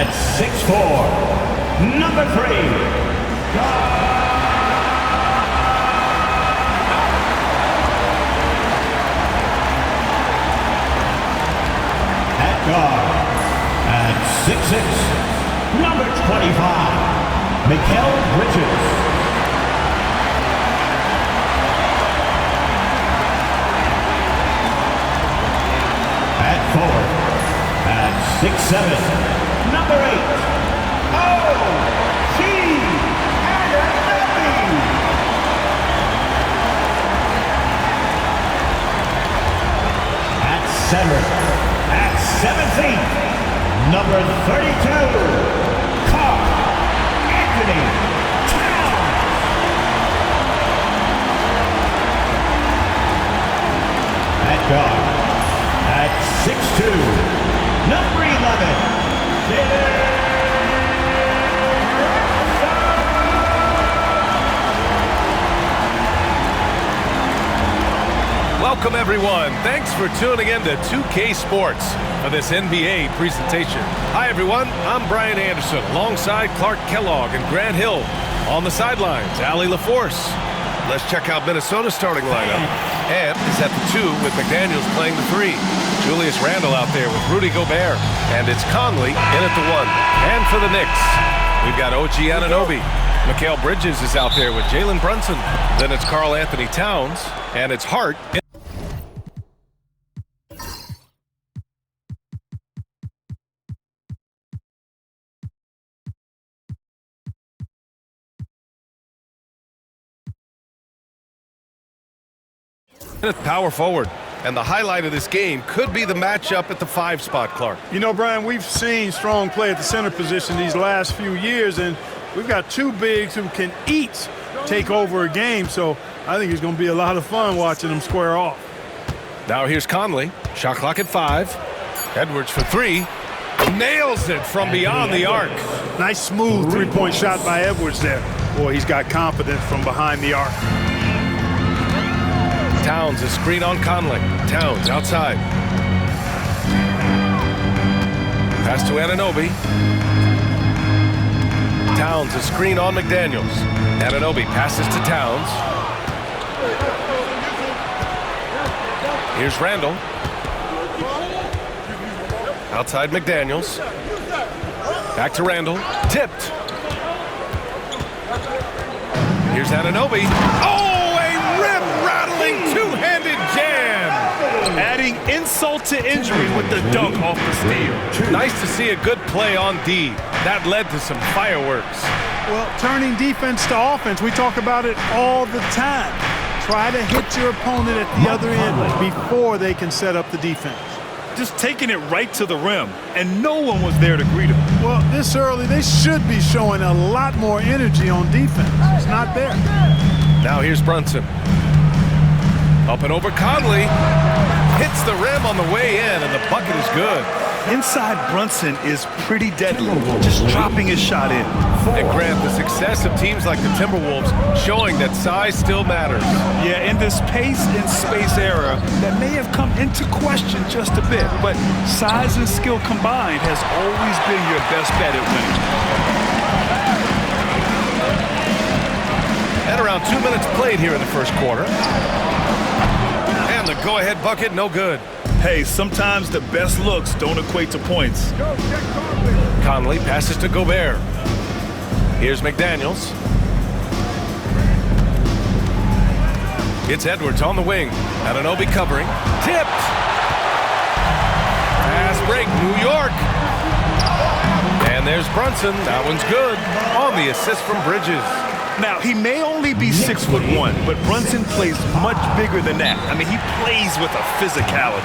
At 6'4", number 3. Guard at 6'6", number 25, Mikal Bridges. At 4, at 6'7", number 8, O.G. Anunoby. At 7. At 7 feet, number 32, Karl Anthony Towns. At guard, at 6'2", number 11, Welcome, everyone. Thanks for tuning in to 2K Sports for this NBA presentation. Hi, everyone. I'm Brian Anderson, alongside Clark Kellogg and Grant Hill. On the sidelines, Allie LaForce. Let's check out Minnesota's starting lineup. Ant is at the 2 with McDaniels playing the 3. Julius Randle out there with Rudy Gobert. And it's Conley in at the 1. And for the Knicks, we've got OG Anunoby. Mikal Bridges is out there with Jalen Brunson. Then it's Karl Anthony Towns. And it's Hart. Power forward. And the highlight of this game could be the matchup at the 5 spot, Clark. You know, Brian, we've seen strong play at the center position these last few years, and we've got two bigs who can each take over a game, so I think it's going to be a lot of fun watching them square off. Now here's Conley. Shot clock at 5. Edwards for 3. Nails it from beyond the arc. Nice smooth three-point shot by Edwards there. Boy, he's got confidence from behind the arc. Towns is screen on Conley. Towns outside. Pass to Anunoby. Towns is screen on McDaniels. Anunoby passes to Towns. Here's Randle. Outside McDaniels. Back to Randle. Tipped. Here's Anunoby. Oh! Two-handed jam. Adding insult to injury with the dunk off the steal. Nice to see a good play on D. That led to some fireworks. Well, turning defense to offense, we talk about it all the time. Try to hit your opponent at the other end before they can set up the defense. Just taking it right to the rim, and no one was there to greet him. Well, this early, they should be showing a lot more energy on defense. It's not there. Now here's Brunson. Up and over Conley. Hits the rim on the way in, and the bucket is good. Inside Brunson is pretty deadly, just dropping his shot in. And Grant, the success of teams like the Timberwolves showing that size still matters. Yeah, in this pace and space era, that may have come into question just a bit, but size and skill combined has always been your best bet at winning. And around 2 minutes played here in the first quarter. And the go-ahead bucket, no good. Hey, sometimes the best looks don't equate to points. Conley passes to Gobert. Here's McDaniels. It's Edwards on the wing. Anunoby covering. Tipped. Fast break, New York. And there's Brunson. That one's good. On the assist from Bridges. Now, he may only be 6'1", but Brunson plays much bigger than that. I mean, he plays with a physicality.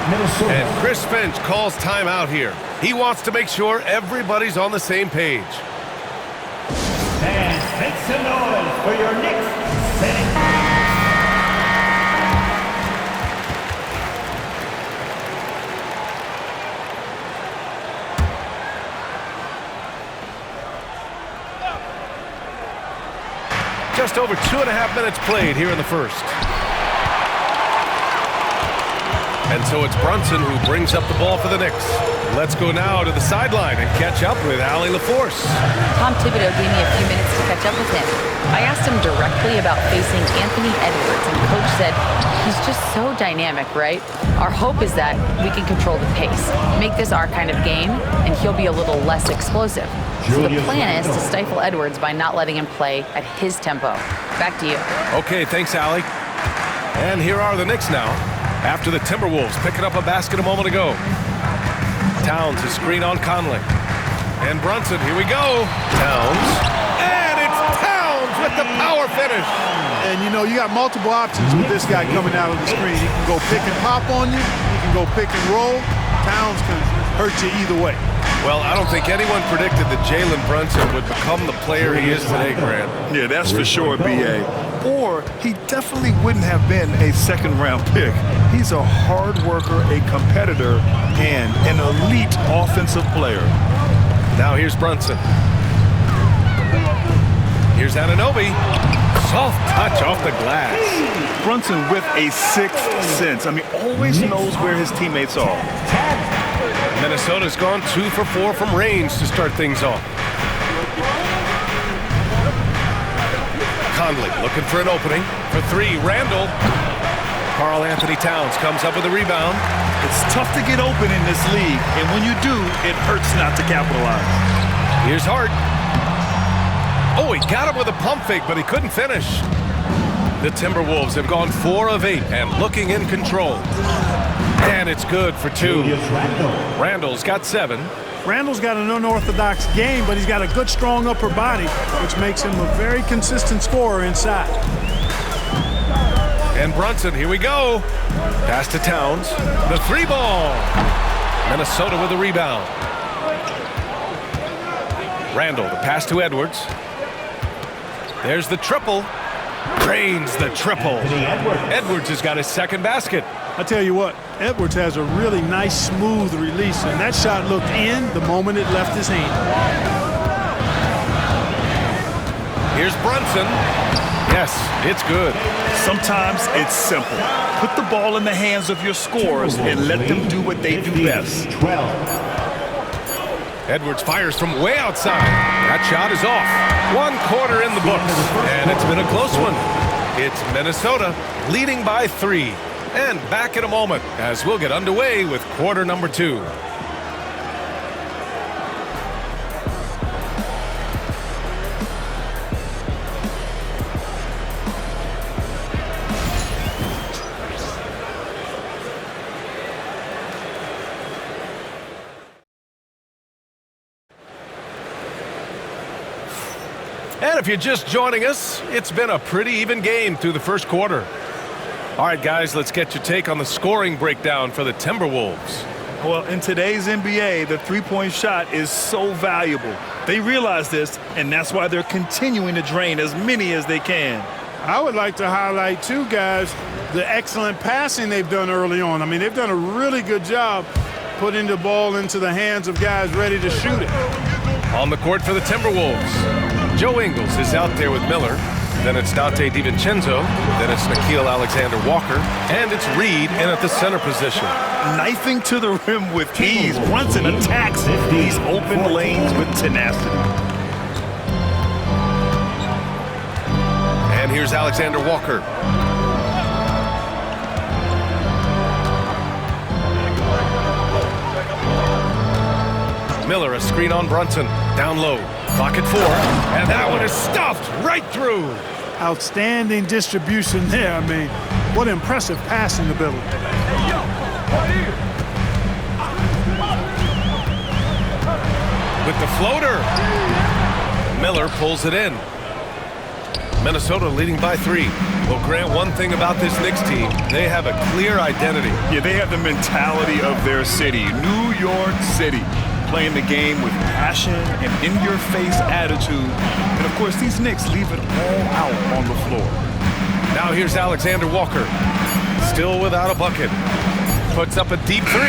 And Chris Finch calls timeout here. He wants to make sure everybody's on the same page. And make some noise for your Knicks setting. Just over 2.5 minutes played here in the first. And so it's Brunson who brings up the ball for the Knicks. Let's go now to the sideline and catch up with Allie LaForce. Tom Thibodeau gave me a few minutes to catch up with him. I asked him directly about facing Anthony Edwards, and Coach said, he's just so dynamic, right? Our hope is that we can control the pace, make this our kind of game, and he'll be a little less explosive. So the plan is to stifle Edwards by not letting him play at his tempo. Back to you. Okay, thanks, Allie. And here are the Knicks now, after the Timberwolves picking up a basket a moment ago. Towns is screen on Conley. And Brunson, here we go. Towns. And it's Towns with the power finish. And, you know, you got multiple options with this guy coming out of the screen. He can go pick and pop on you. He can go pick and roll. Towns can hurt you either way. Well, I don't think anyone predicted that Jalen Brunson would become the player he is today, Grant. Yeah, that's for sure, B.A. Or he definitely wouldn't have been a second-round pick. He's a hard worker, a competitor, and an elite offensive player. Now here's Brunson. Here's Anunoby. Soft touch off the glass. Brunson with a sixth sense. I mean, always knows where his teammates are. Minnesota's gone 2 for 4 from range to start things off. Conley looking for an opening. For 3, Randall. Karl Anthony Towns comes up with a rebound. It's tough to get open in this league, and when you do, it hurts not to capitalize. Here's Hart. Oh, he got him with a pump fake, but he couldn't finish. The Timberwolves have gone 4 of 8 and looking in control. And it's good for 2. Randall's got 7. Randall's got an unorthodox game, but he's got a good, strong upper body, which makes him a very consistent scorer inside. And Brunson, here we go. Pass to Towns. The 3-ball. Minnesota with a rebound. Randall, the pass to Edwards. There's the triple. Drains the triple. Edwards has got his second basket. I tell you what, Edwards has a really nice, smooth release, and that shot looked in the moment it left his hand. Here's Brunson. Yes, it's good. Sometimes it's simple. Put the ball in the hands of your scorers and let them do what they do best. Edwards fires from way outside. That shot is off. 1 quarter in the books, and it's been a close one. It's Minnesota leading by 3. And back in a moment as we'll get underway with quarter number 2. And if you're just joining us, it's been a pretty even game through the first quarter. All right, guys, let's get your take on the scoring breakdown for the Timberwolves. Well, in today's NBA, the three-point shot is so valuable. They realize this, and that's why they're continuing to drain as many as they can. I would like to highlight, too, guys, the excellent passing they've done early on. I mean, they've done a really good job putting the ball into the hands of guys ready to shoot it. On the court for the Timberwolves, Joe Ingles is out there with Miller. Then it's Dante DiVincenzo. Then it's Nickeil Alexander-Walker. And it's Reed in at the center position. Knifing to the rim with ease. Brunson attacks these open lanes with tenacity. And here's Alexander-Walker. Miller, a screen on Brunson. Down low. Clock at 4. And that one is stuffed right through. Outstanding distribution there. I mean, what impressive passing ability. With the floater. Miller pulls it in. Minnesota leading by 3. Well, Grant, one thing about this Knicks team, they have a clear identity. Yeah, they have the mentality of their city, New York City. Playing the game with passion and in-your-face attitude. And, of course, these Knicks leave it all out on the floor. Now here's Alexander-Walker. Still without a bucket. Puts up a deep 3.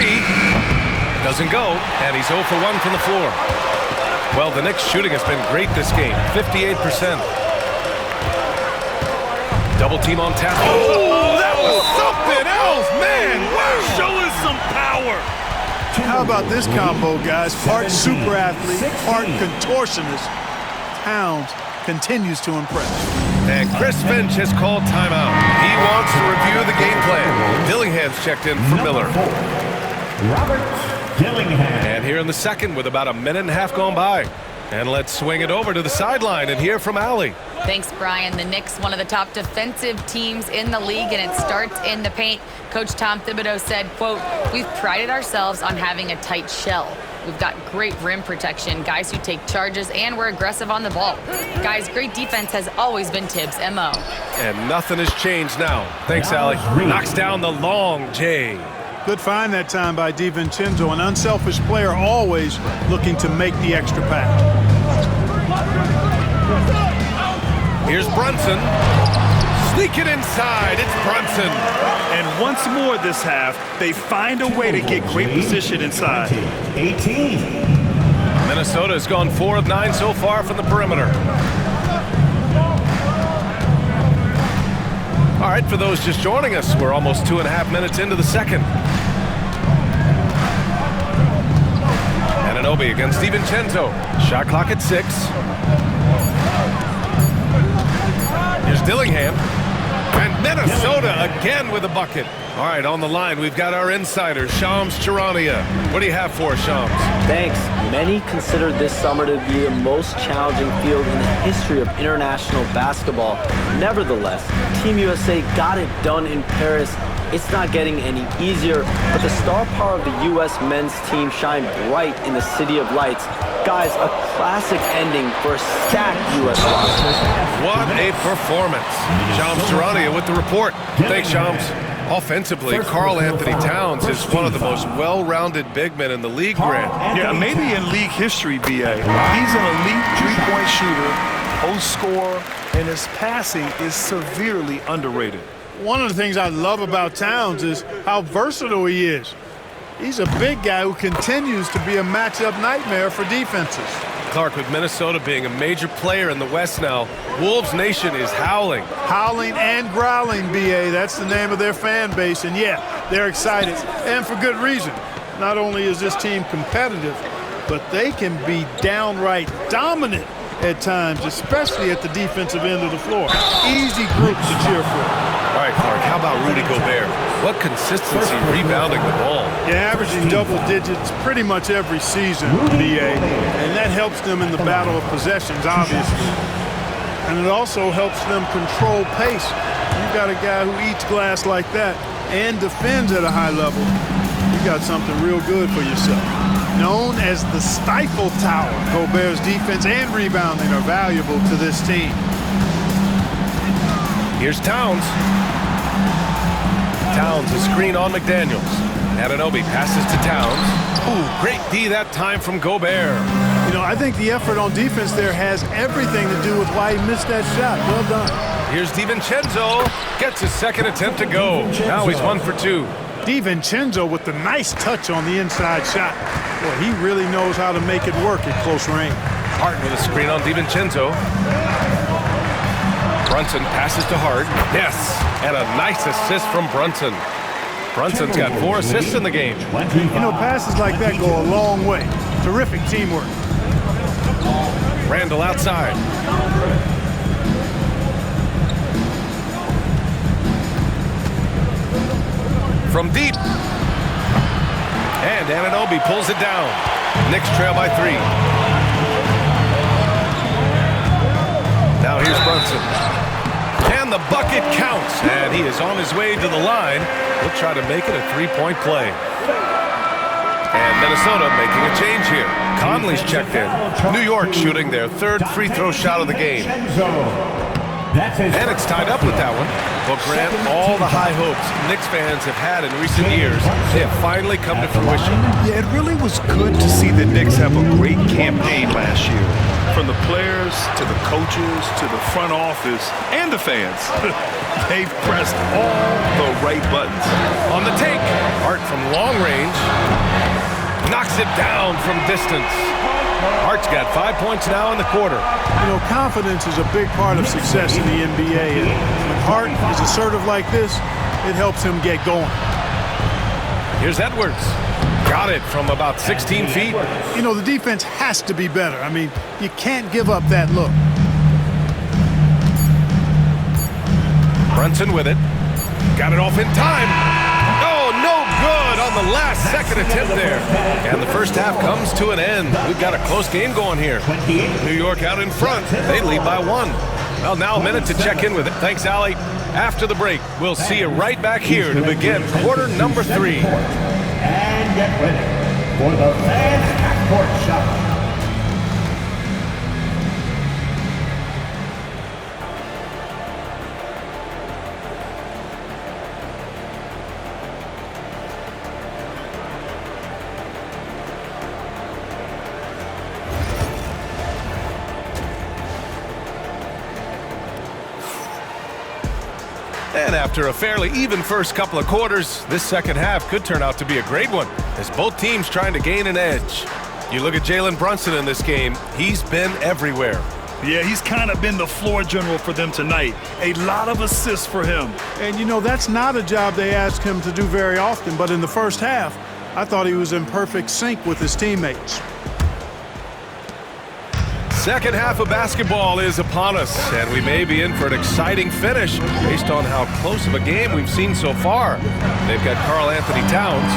Doesn't go, and he's 0 for 1 from the floor. Well, the Knicks shooting has been great this game, 58%. Double team on tap. Oh, that was something else, man! Wow. Showing some power. How about this combo, guys? Part super athlete, part contortionist. Towns continues to impress. And Chris Finch has called timeout. He wants to review the game plan. Dillingham's checked in for Miller. Robert Dillingham. And here in the second with about a minute and a half gone by. And let's swing it over to the sideline and hear from Allie. Thanks, Brian. The Knicks, one of the top defensive teams in the league, and it starts in the paint. Coach Tom Thibodeau said, quote, "We've prided ourselves on having a tight shell. We've got great rim protection, guys who take charges, and we're aggressive on the ball. Guys, great defense has always been Tibbs' MO." And nothing has changed now. Thanks, Allie. Knocks down the long J. Good find that time by DiVincenzo, an unselfish player always looking to make the extra pass. Here's Brunson. Sneak it inside. It's Brunson. And once more this half, they find a way to get great position inside. 18. Minnesota has gone 4 of 9 so far from the perimeter. All right, for those just joining us, we're almost 2.5 minutes into the second. Anunoby against DiVincenzo. Shot clock at 6. Here's Dillingham. And Minnesota again with a bucket. All right, on the line, we've got our insider, Shams Charania. What do you have for us, Shams? Thanks. Many consider this summer to be the most challenging field in the history of international basketball. Nevertheless, Team USA got it done in Paris. It's not getting any easier, but the star power of the U.S. men's team shined bright in the City of Lights. Guys, a classic ending for a stacked U.S. roster. What a performance. Shams Charania with the report. Thanks, Shams. Offensively, Karl Anthony Towns is one of the most well-rounded big men in the league, Grant. Yeah, maybe in league history, B.A. He's an elite three-point shooter, post scorer, and his passing is severely underrated. One of the things I love about Towns is how versatile he is. He's a big guy who continues to be a matchup nightmare for defenses. Clark, with Minnesota being a major player in the West now, Wolves Nation is howling. Howling and growling, B.A. That's the name of their fan base. And, yeah, they're excited, and for good reason. Not only is this team competitive, but they can be downright dominant at times, especially at the defensive end of the floor. Easy groups to cheer for. All right, Clark, how about Rudy Gobert? What consistency rebounding the ball. Yeah, averaging double digits pretty much every season, BA, and that helps them in the battle of possessions, obviously. And it also helps them control pace. You've got a guy who eats glass like that and defends at a high level. You got something real good for yourself. Known as the Stifle Tower, Gobert's defense and rebounding are valuable to this team. Here's Towns. Towns, a screen on McDaniels. Anunoby passes to Towns. Ooh, great D that time from Gobert. You know, I think the effort on defense there has everything to do with why he missed that shot. Well done. Here's DiVincenzo. Gets his second attempt to go. Now he's 1 for 2. DiVincenzo with the nice touch on the inside shot. Boy, he really knows how to make it work at close range. Hart with a screen on DiVincenzo. Brunson passes to Hart. Yes, and a nice assist from Brunson. Brunson's got 4 assists in the game. You know, passes like that go a long way. Terrific teamwork. Randall outside. From deep. And Anunoby pulls it down. Knicks trail by 3. Now here's Brunson. And the bucket counts. And he is on his way to the line. He'll try to make it a 3-point play. And Minnesota making a change here. Conley's checked in. New York shooting their 3rd free throw shot of the game. And it's tied up with that one. Well, Grant, all the high hopes Knicks fans have had in recent years, they have finally come to fruition. Yeah, it really was good to see the Knicks have a great campaign last year. From the players to the coaches to the front office and the fans. They've pressed all the right buttons. On the take, Hart from long range. Knocks it down from distance. Hart's got 5 points now in the quarter. You know, confidence is a big part of success in the NBA. And when Hart is assertive like this, it helps him get going. Here's Edwards. Got it from about 16 feet. You know, the defense has to be better. I mean, you can't give up that look. Brunson with it. Got it off in time. Oh, no good on the last second attempt there. And the first half comes to an end. We've got a close game going here. New York out in front. They lead by 1. Well, now a minute to check in with it. Thanks, Allie. After the break, we'll see you right back here to begin quarter number 3. And get ready for the fans backcourt shot. And after a fairly even first couple of quarters, this second half could turn out to be a great one as both teams trying to gain an edge. You look at Jalen Brunson in this game, he's been everywhere. Yeah, he's kind of been the floor general for them tonight. A lot of assists for him. And, you know, that's not a job they ask him to do very often, but in the first half, I thought he was in perfect sync with his teammates. Second half of basketball is upon us, and we may be in for an exciting finish based on how close of a game we've seen so far. They've got Karl Anthony Towns.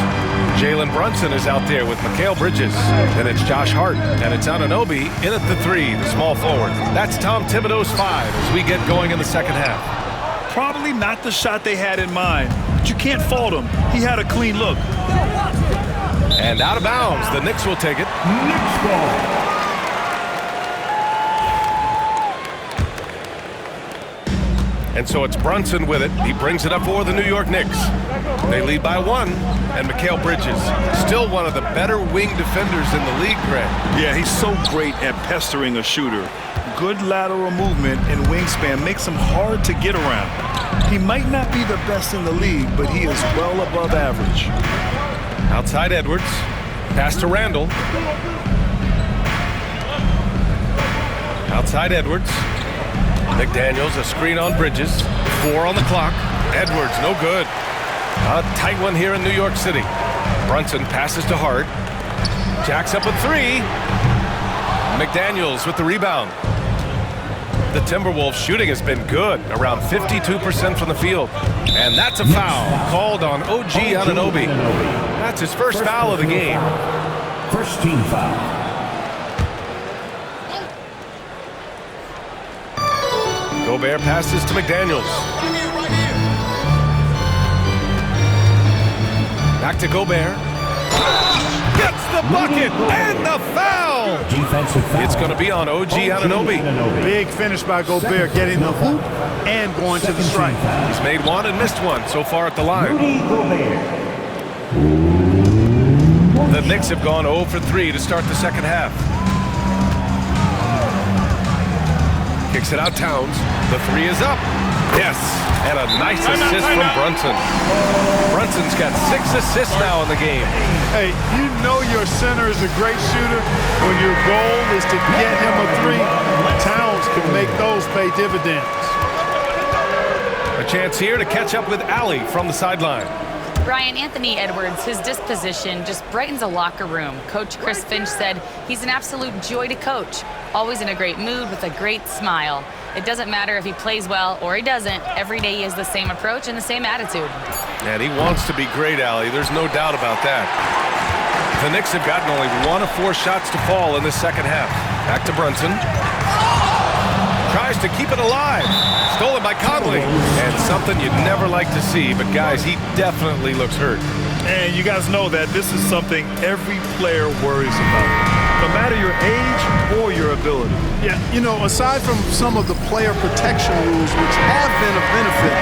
Jalen Brunson is out there with Mikal Bridges. Then it's Josh Hart, and it's Anunoby in at the 3, the small forward. That's Tom Thibodeau's 5 as we get going in the second half. Probably not the shot they had in mind, but you can't fault him. He had a clean look. And out of bounds, the Knicks will take it. Knicks ball. And so it's Brunson with it. He brings it up for the New York Knicks. They lead by 1, and Mikal Bridges, still one of the better wing defenders in the league, Greg. Yeah, he's so great at pestering a shooter. Good lateral movement and wingspan makes him hard to get around. He might not be the best in the league, but he is well above average. Outside Edwards. Pass to Randall. Outside Edwards. McDaniels, a screen on Bridges. 4 on the clock. Edwards, no good. A tight one here in New York City. Brunson passes to Hart. Jacks up a 3. McDaniels with the rebound. The Timberwolves shooting has been good, around 52% from the field. And that's a foul called on OG Anunoby. That's his first foul of the game. First team foul. Gobert passes to McDaniels. Back to Gobert. Gets the bucket and the foul. Defensive foul. It's going to be on OG Anunoby. Big finish by Gobert, getting the hoop and going to the strike. He's made 1 and missed 1 so far at the line. Rudy Gobert. The Knicks have gone 0 for 3 to start the second half. Kicks it out Towns. The 3 is up. Yes, and a nice assist from Brunson. Brunson's got 6 assists now in the game. Hey, you know your center is a great shooter when your goal is to get him a 3. Towns can make those pay dividends. A chance here to catch up with Allie from the sideline. Brian, Anthony Edwards, his disposition just brightens a locker room. Coach Chris Finch said he's an absolute joy to coach. Always in a great mood with a great smile. It doesn't matter if he plays well or he doesn't. Every day he has the same approach and the same attitude. And he wants to be great, Allie. There's no doubt about that. The Knicks have gotten only 1 of 4 shots to fall in the second half. Back to Brunson. Tries to keep it alive. Stolen by Conley. And something you'd never like to see, but guys, he definitely looks hurt. And you guys know that this is something every player worries about, no matter your age or your ability. Yeah, you know, aside from some of the player protection rules, which have been a benefit,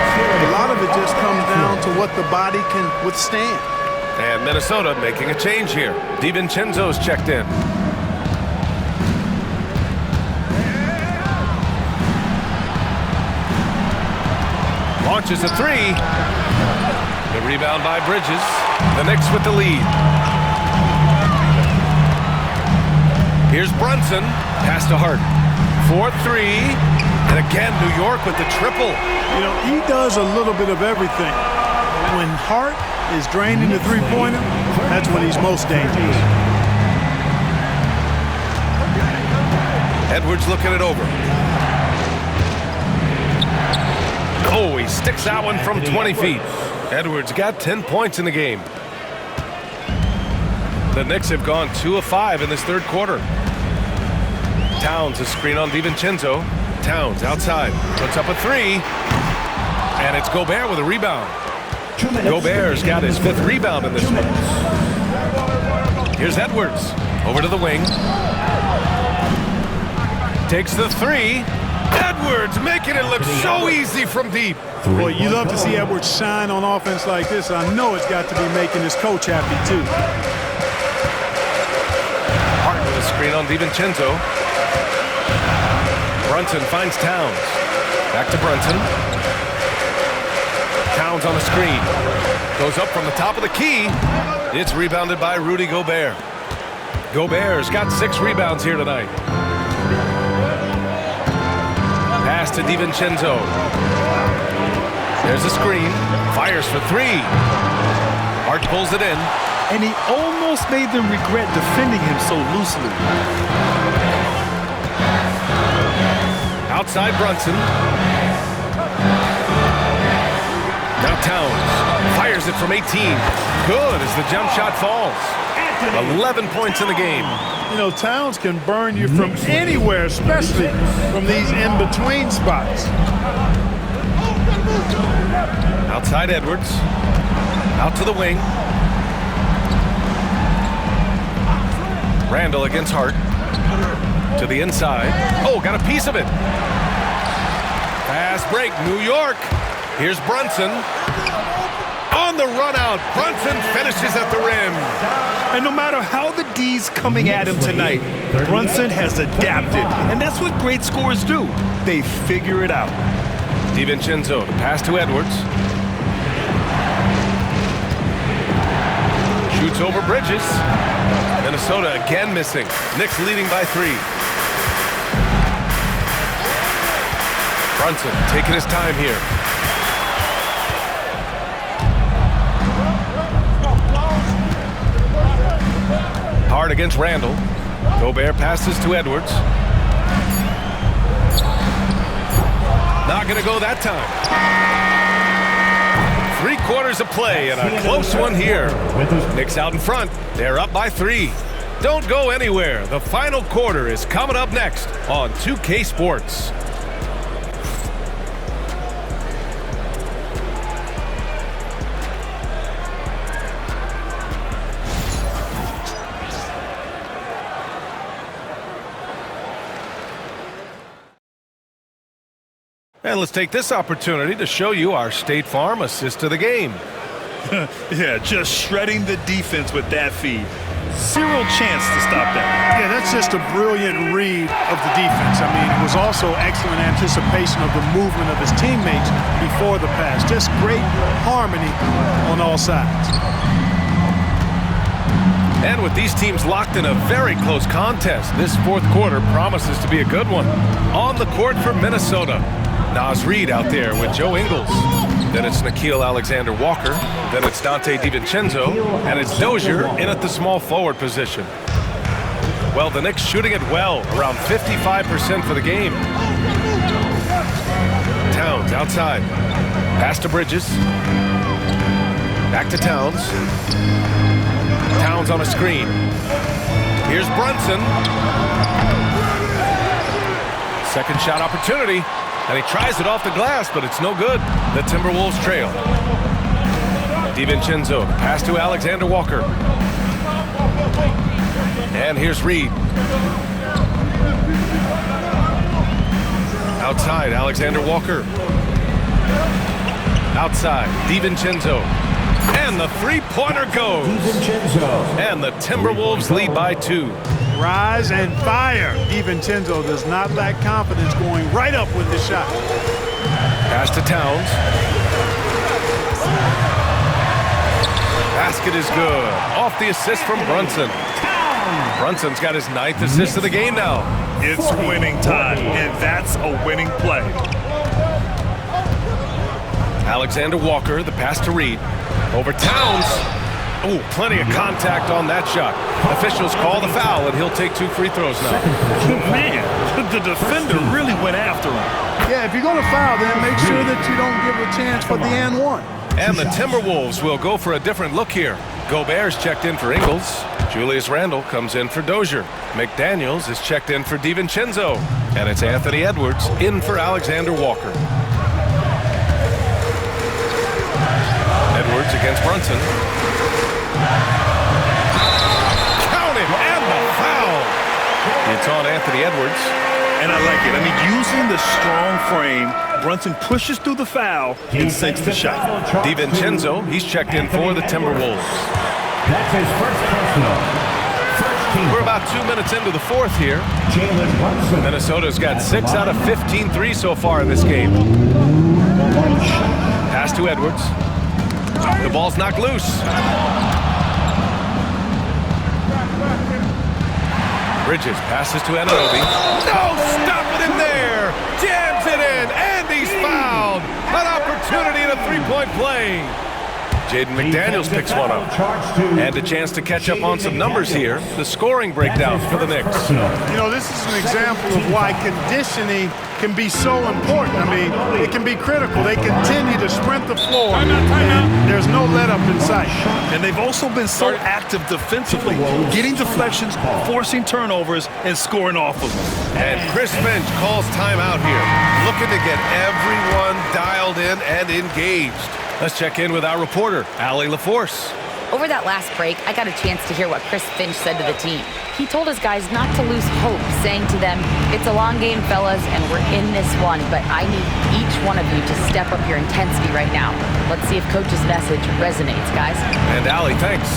a lot of it just comes down to what the body can withstand. And Minnesota making a change here. DiVincenzo's checked in. Launches a 3. The rebound by Bridges. The Knicks with the lead. Here's Brunson. Pass to Hart. 4-3. And again, New York with the triple. You know, he does a little bit of everything. When Hart is draining the three-pointer, that's when he's most dangerous. Edwards looking it over. Oh, he sticks that one from 20 feet. Edwards got 10 points in the game. The Knicks have gone 2 of 5 in this third quarter. Towns a screen on DiVincenzo. Towns outside, puts up a 3. And it's Gobert with a rebound. Gobert's got his 5th rebound in this one. Here's Edwards, over to the wing. Takes the 3. Edwards making it look so easy from deep. Boy, you love to see Edwards shine on offense like this. I know it's got to be making his coach happy, too. Hart with a screen on DiVincenzo. Brunson finds Towns. Back to Brunson. Towns on the screen. Goes up from the top of the key. It's rebounded by Rudy Gobert. Gobert's got 6 rebounds here tonight. Pass to DiVincenzo. There's a screen. Fires for 3. Hart pulls it in. And he almost made them regret defending him so loosely. Outside Brunson. Now Towns fires it from 18. Good as the jump shot falls. 11 points in the game. You know, Towns can burn you from anywhere, especially from these in-between spots. Outside Edwards. Out to the wing. Randall against Hart. To the inside. Oh, got a piece of it. Fast break, New York. Here's Brunson. On the run out, Brunson finishes at the rim. And no matter how the D's coming at him tonight, Brunson has adapted. And that's what great scorers do. They figure it out. DiVincenzo, the pass to Edwards. Shoots over Bridges. Minnesota again missing. Knicks leading by 3. Brunson taking his time here. Hard against Randall. Gobert passes to Edwards. Not going to go that time. 3 quarters of play and a close one here. Knicks out in front. They're up by 3. Don't go anywhere. The final quarter is coming up next on 2K Sports. And let's take this opportunity to show you our State Farm assist to the game. Yeah, just shredding the defense with that feed. Zero chance to stop that. Yeah, that's just a brilliant read of the defense. I mean, it was also excellent anticipation of the movement of his teammates before the pass. Just great harmony on all sides. And with these teams locked in a very close contest, this fourth quarter promises to be a good one. On the court for Minnesota, Naz Reid out there with Joe Ingles. Then it's Nickeil Alexander-Walker. Then it's Dante DiVincenzo. And it's Dozier in at the small forward position. Well, the Knicks shooting it well, around 55% for the game. Towns outside. Pass to Bridges. Back to Towns. Towns on a screen. Here's Brunson. Second shot opportunity. And he tries it off the glass, but it's no good. The Timberwolves trail. DiVincenzo, pass to Alexander-Walker. And here's Reid. Outside, Alexander-Walker. Outside, DiVincenzo. And the three-pointer goes. And the Timberwolves lead by 2. Rise and fire. DiVincenzo does not lack confidence going right up with the shot. Pass to Towns. Basket is good. Off the assist from Brunson. Brunson's got his 9th assist of the game now. It's winning time, and that's a winning play. Alexander-Walker, the pass to Reid. Over Towns. Ooh, plenty of contact on that shot. Officials call the foul, and he'll take 2 free throws now. Man, the defender really went after him. Yeah, if you're going to foul, then make sure that you don't give a chance for the and one. And the Timberwolves will go for a different look here. Gobert's checked in for Ingles. Julius Randle comes in for Dozier. McDaniels is checked in for DiVincenzo. And it's Anthony Edwards in for Alexander Walker. Edwards against Brunson. Count it, and the foul. It's on Anthony Edwards. And I like it. I mean, using the strong frame, Brunson pushes through the foul and sinks the shot. DiVincenzo, he's checked in for the Timberwolves. That's his first personal. First team. We're about 2 minutes into the fourth here. Jalen Brunson. Minnesota's got 6 out of 15 threes so far in this game. Pass to Edwards. The ball's knocked loose. Bridges passes to Anunoby. No, stop it in there. Jams it in, and he's fouled. An opportunity in a three-point play. Jaden McDaniels picks one up. And a chance to catch up on some numbers here. The scoring breakdown for the Knicks. You know, this is an example of why conditioning can be so important. I mean, it can be critical. They continue to sprint the floor, and there's no let-up in sight. And they've also been so active defensively, getting deflections, forcing turnovers, and scoring off of them. And Chris Finch calls timeout here, looking to get everyone dialed in and engaged. Let's check in with our reporter, Allie LaForce. Over that last break, I got a chance to hear what Chris Finch said to the team. He told his guys not to lose hope, saying to them, "It's a long game, fellas, and we're in this one, but I need each one of you to step up your intensity right now." Let's see if Coach's message resonates, guys. And Allie, thanks.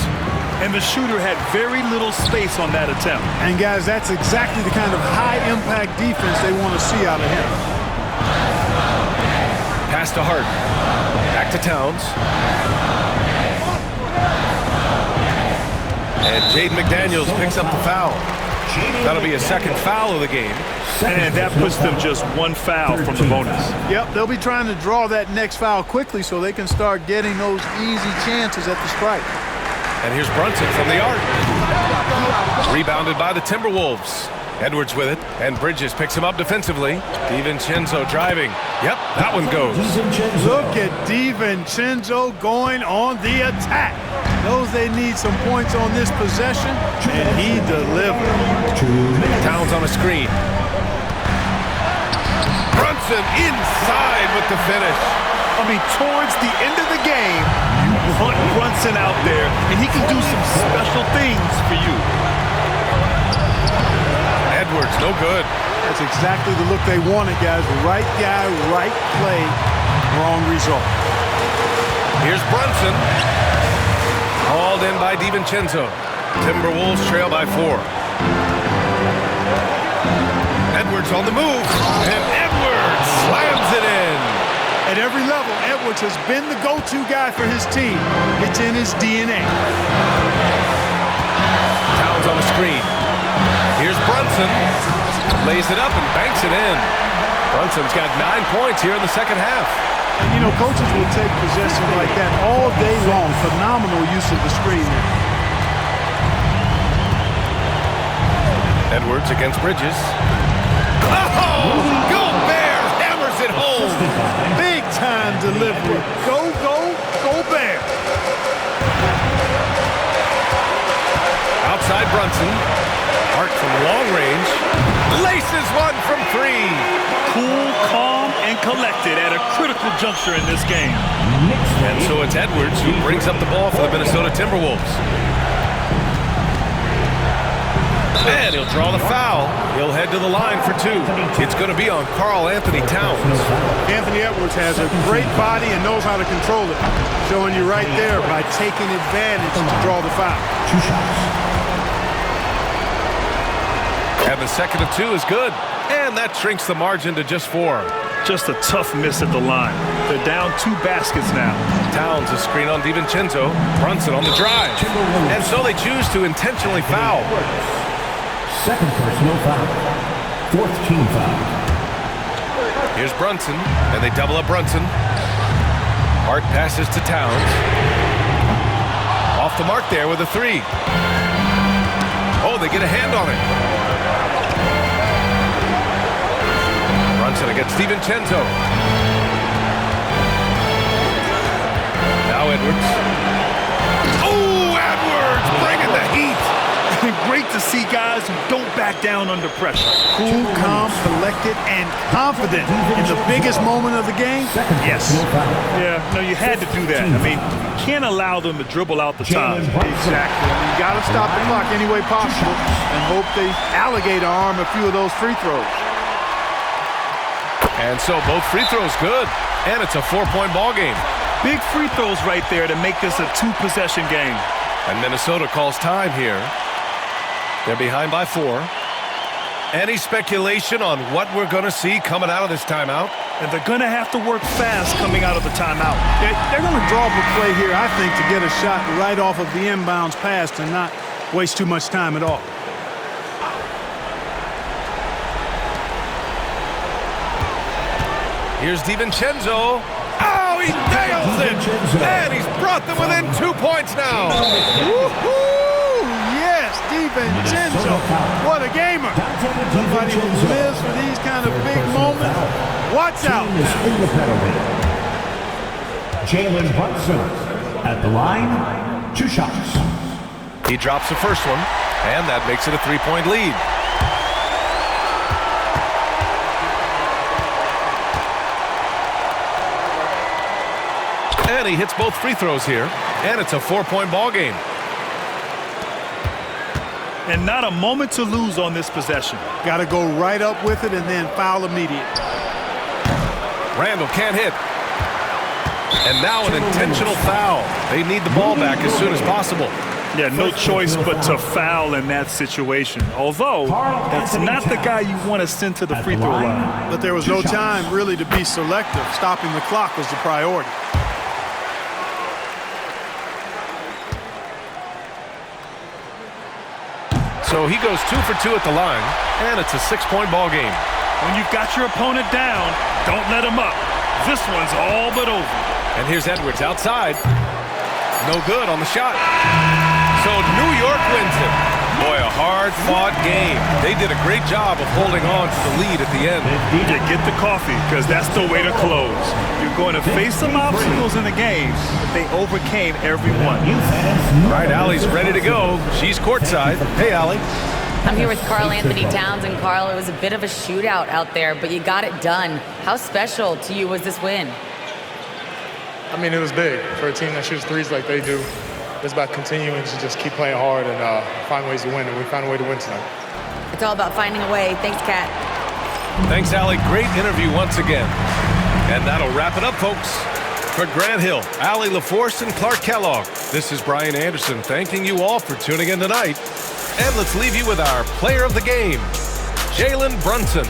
And the shooter had very little space on that attempt. And, guys, that's exactly the kind of high-impact defense they want to see out of him. Pass to Hart. Back to Towns. And Jaden McDaniels picks up the foul. That'll be a second foul of the game. And that puts them just 1 foul from the bonus. Yep, they'll be trying to draw that next foul quickly so they can start getting those easy chances at the strike. And here's Brunson from the arc. Rebounded by the Timberwolves. Edwards with it, and Bridges picks him up defensively. DiVincenzo driving. Yep, that one goes. Look at DiVincenzo going on the attack. Knows they need some points on this possession, and he delivered. Towns on a screen. Brunson inside with the finish. I mean, towards the end of the game, you want Brunson out there, and he can do some special things for you. Edwards, no good. That's exactly the look they wanted, guys. Right guy, right play, wrong result. Here's Brunson. Hauled in by DiVincenzo. Timberwolves trail by 4. Edwards on the move. And Edwards slams it in. At every level, Edwards has been the go-to guy for his team. It's in his DNA. Towns on the screen. Here's Brunson. Lays it up and banks it in. Brunson's got 9 points here in the second half. And, you know, coaches will take possession like that all day long. Phenomenal use of the screen. Edwards against Bridges. Oh! Gobert hammers it home. Big time delivery. Go, Bear. Outside Brunson. Hart from long range. Laces one from 3. Cool, calm, and collected at a critical juncture in this game. And so it's Edwards who brings up the ball for the Minnesota Timberwolves. And he'll draw the foul. He'll head to the line for 2. It's going to be on Karl Anthony Towns. Anthony Edwards has a great body and knows how to control it. Showing you right there by taking advantage to draw the foul. 2 shots. And the second of 2 is good. And that shrinks the margin to just 4. Just a tough miss at the line. They're down 2 baskets now. Towns a screen on DiVincenzo. Brunson on the drive. And so they choose to intentionally foul. Second personal foul. 4th team foul. Here's Brunson, and they double up Brunson. Hart passes to Towns. Off Off the mark there with a three. Oh, they get a hand on it. Brunson against DiVincenzo. Now Edwards. Oh, Edwards bringing the heat. Great to see guys who don't back down under pressure. Cool, calm, collected, and confident in the biggest moment of the game. Yes. Yeah, no, you had to do that. I mean, you can't allow them to dribble out the time. Exactly. I mean, you got to stop the clock any way possible and hope they alligator arm a few of those free throws. And so both free throws good. And it's a 4-point ball game. Big free throws right there to make this a 2-possession game. And Minnesota calls time here. They're behind by 4. Any speculation on what we're going to see coming out of this timeout? And they're going to have to work fast coming out of the timeout. They're going to draw up a play here, I think, to get a shot right off of the inbounds pass and not waste too much time at all. Here's DiVincenzo. Oh, he nails it! And he's brought them within 2 points now. Woo-hoo! Yes, DiVincenzo. What a gamer. Somebody who lives for these kind of big moments. Watch out. Jalen Brunson at the line, 2 shots. He drops the first one, and that makes it a 3-point lead. And he hits both free throws here, and it's a 4-point ball game. And not a moment to lose on this possession. Got to go right up with it and then foul immediate. Randall can't hit. And now an intentional foul. They need the ball back as soon as possible. Yeah, no choice but to foul in that situation. Although, that's not the guy you want to send to the free throw line. But there was no time really to be selective. Stopping the clock was the priority. So he goes 2 for 2 at the line, and it's a 6-point ball game. When you've got your opponent down, don't let him up. This one's all but over. And here's Edwards outside. No good on the shot. So New York wins it. Boy, a hard-fought game. They did a great job of holding on to the lead at the end. Yeah, get the coffee, because that's the way to close. You're going to face some obstacles in the game, but they overcame every one. All right, Allie's ready to go. She's courtside. Hey, Allie. I'm here with Karl Anthony Towns, and Karl, it was a bit of a shootout out there, but you got it done. How special to you was this win? I mean, it was big for a team that shoots threes like they do. It's about continuing to just keep playing hard and find ways to win, and we found a way to win tonight. It's all about finding a way. Thanks, Kat. Thanks, Allie. Great interview once again. And that'll wrap it up, folks. For Grant Hill, Allie LaForce, and Clark Kellogg, this is Brian Anderson thanking you all for tuning in tonight. And let's leave you with our player of the game, Jalen Brunson.